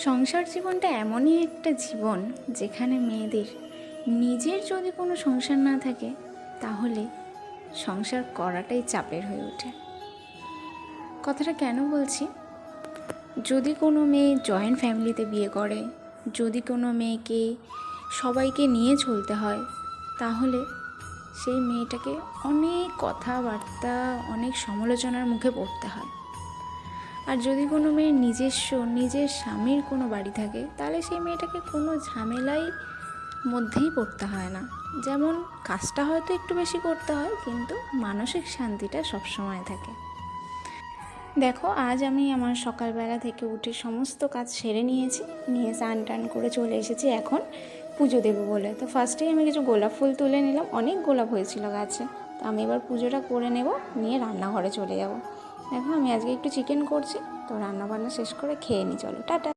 সংসার জীবনটা এমনই একটা জীবন যেখানে মেয়েদের নিজের যদি কোনো সংসার না থাকে তাহলে সংসার করাটাই চাপের হয়ে ওঠে। কথাটা কেন বলছি? যদি কোনো মেয়ে জয়েন্ট ফ্যামিলিতে বিয়ে করে, যদি কোনো মেয়েকে সবাইকে নিয়ে চলতে হয়, তাহলে সেই মেয়েটাকে অনেক কথাবার্তা, অনেক সমালোচনার মুখে পড়তে হয়। আর যদি কোনো মেয়ের নিজের স্বামীর কোনো বাড়ি থাকে, তাহলে সেই মেয়েটাকে কোনো ঝামেলাই মধ্যেই পড়তে হয় না। যেমন কাজটা হয়তো একটু বেশি করতে হয়, কিন্তু মানসিক শান্তিটা সবসময় থাকে। দেখো, আজ আমি আমার সকালবেলা থেকে উঠে সমস্ত কাজ সেরে নিয়েছি, নিয়ে স্নান টান করে চলে এসেছি এখন পুজো দেবো বলে। তো ফার্স্টেই আমি কিছু গোলাপ ফুল তুলে নিলাম, অনেক গোলাপ হয়েছিল গাছে। তো আমি এবার পুজোটা করে নেব, নিয়ে রান্নাঘরে চলে যাব। দেখো, আমি আজকে একটু চিকেন করছি, তো রান্নাবান্না শেষ করে খেয়ে নিই, চলো টাটা।